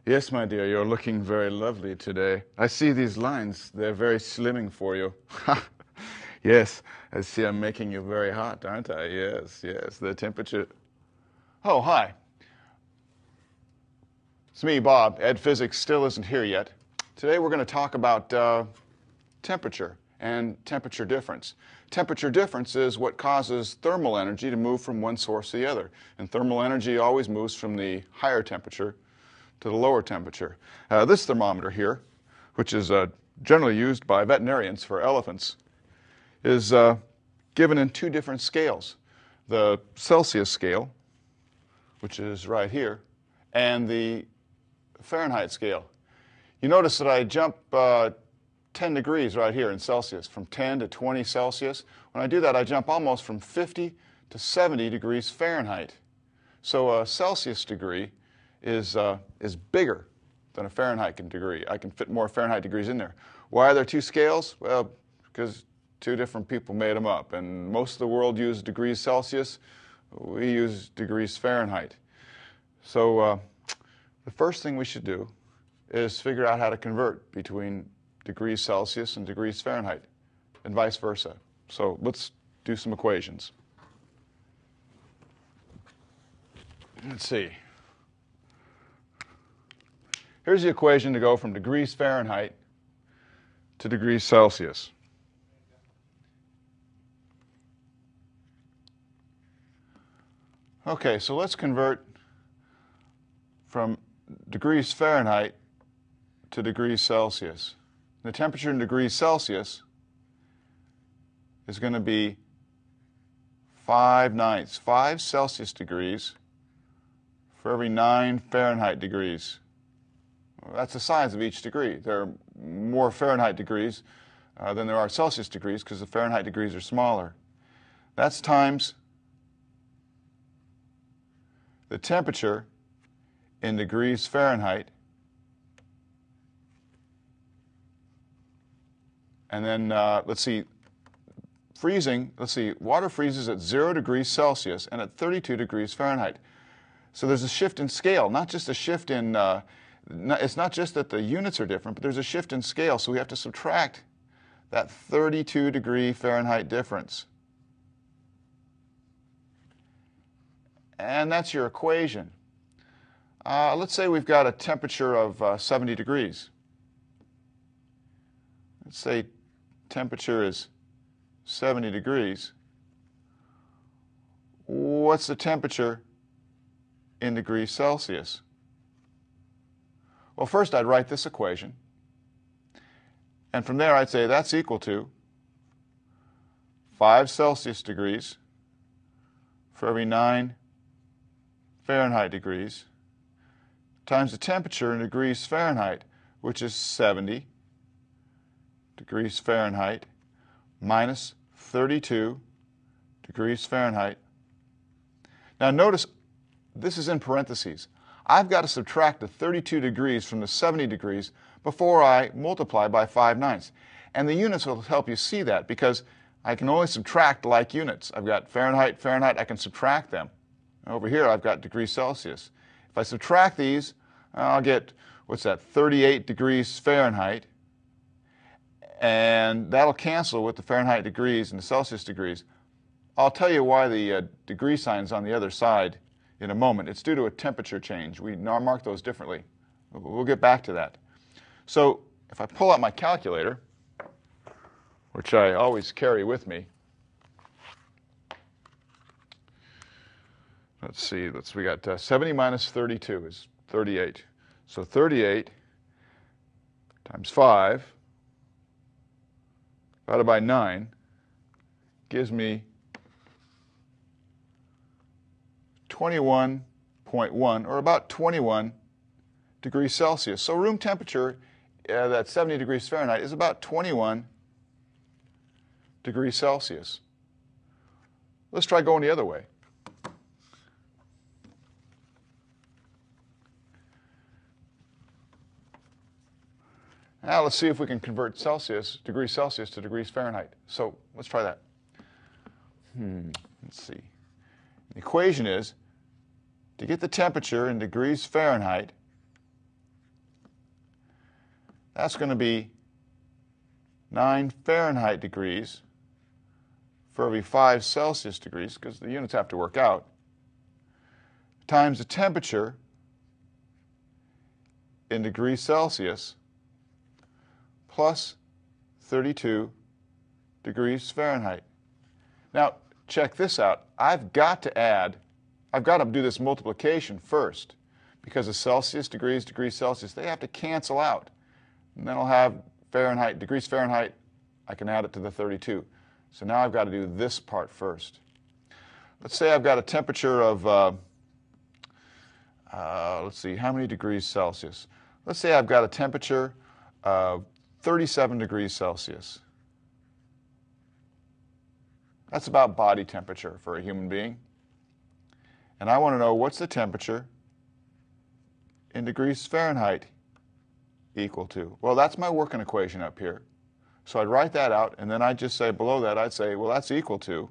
Yes, my dear, you're looking very lovely today. I see these lines. They're very slimming for you. Yes, I see I'm making you very hot, aren't I? Yes, yes, the temperature. Oh, hi. It's me, Bob. Ed Physics still isn't here yet. Today we're going to talk about temperature and temperature difference. Temperature difference is what causes thermal energy to move from one source to the other. And thermal energy always moves from the higher temperature to the lower temperature. This thermometer here, which is generally used by veterinarians for elephants, is given in two different scales. The Celsius scale, which is right here, and the Fahrenheit scale. You notice that I jump 10 degrees right here in Celsius, from 10 to 20 Celsius. When I do that, I jump almost from 50 to 70 degrees Fahrenheit. So a Celsius degree is bigger than a Fahrenheit degree. I can fit more Fahrenheit degrees in there. Why are there two scales? Well, because two different people made them up. And most of the world uses degrees Celsius. We use degrees Fahrenheit. So the first thing we should do is figure out how to convert between degrees Celsius and degrees Fahrenheit, and vice versa. So let's do some equations. Let's see. Here's the equation to go from degrees Fahrenheit to degrees Celsius. Okay, so let's convert from degrees Fahrenheit to degrees Celsius. The temperature in degrees Celsius is going to be 5 Celsius degrees for every 9 Fahrenheit degrees. That's the size of each degree. There are more Fahrenheit degrees than there are Celsius degrees because the Fahrenheit degrees are smaller. That's times the temperature in degrees Fahrenheit, and then let's see, freezing, water freezes at 0 degrees Celsius and at 32 degrees Fahrenheit. So there's a shift in scale, not just a shift in, it's not just that the units are different, but there's a shift in scale, so we have to subtract that 32 degree Fahrenheit difference. And that's your equation. Let's say we've got a temperature of 70 degrees. Let's say temperature is 70 degrees. What's the temperature in degrees Celsius? Well, first I'd write this equation. And from there I'd say that's equal to 5 Celsius degrees for every 9 Fahrenheit degrees times the temperature in degrees Fahrenheit, which is 70 degrees Fahrenheit minus 32 degrees Fahrenheit. Now notice this is in parentheses. I've got to subtract the 32 degrees from the 70 degrees before I multiply by 5/9. And the units will help you see that because I can only subtract like units. I've got Fahrenheit, Fahrenheit, I can subtract them. Over here I've got degrees Celsius. If I subtract these, I'll get, what's that, 38 degrees Fahrenheit. And that'll cancel with the Fahrenheit degrees and the Celsius degrees. I'll tell you why the degree sign's on the other side in a moment. It's due to a temperature change. We mark those differently. We'll get back to that. So if I pull out my calculator, which I always carry with me, let's see, we got 70 minus 32 is 38. So 38 times 5 divided by 9 gives me 21.1, or about 21 degrees Celsius. So room temperature at 70 degrees Fahrenheit is about 21 degrees Celsius. Let's try going the other way. Now let's see if we can convert degrees Celsius to degrees Fahrenheit. So let's try that. Let's see. The equation is to get the temperature in degrees Fahrenheit, That's going to be 9 Fahrenheit degrees for every 5 Celsius degrees, because the units have to work out, times the temperature in degrees Celsius plus 32 degrees Fahrenheit. Now, check this out. I've got to do this multiplication first, because the Celsius, degrees Celsius, they have to cancel out. And then I'll have Fahrenheit, degrees Fahrenheit, I can add it to the 32. So now I've got to do this part first. Let's say I've got a temperature of, let's see, how many degrees Celsius? Let's say I've got a temperature of 37 degrees Celsius. That's about body temperature for a human being. And I want to know, what's the temperature in degrees Fahrenheit equal to? Well, that's my working equation up here. So I'd write that out, and then I'd just say below that, I'd say, well, that's equal to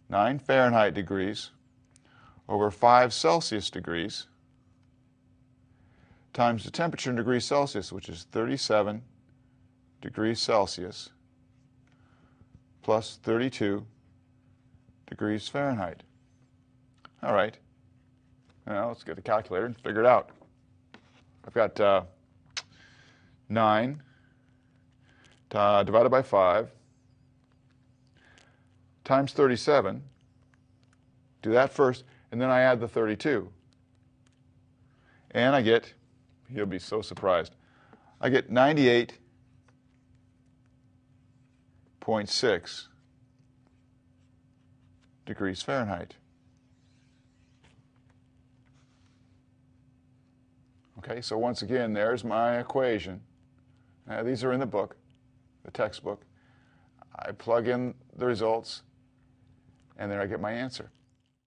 9 Fahrenheit degrees over 5 Celsius degrees times the temperature in degrees Celsius, which is 37 degrees Celsius, plus 32 degrees Fahrenheit. All right. Now let's get the calculator and figure it out. I've got 9 divided by 5 times 37. Do that first, and then I add the 32. And I get, you'll be so surprised, I get 98.6 degrees Fahrenheit. Okay, so once again, there's my equation. These are in the book, the textbook. I plug in the results, and there I get my answer.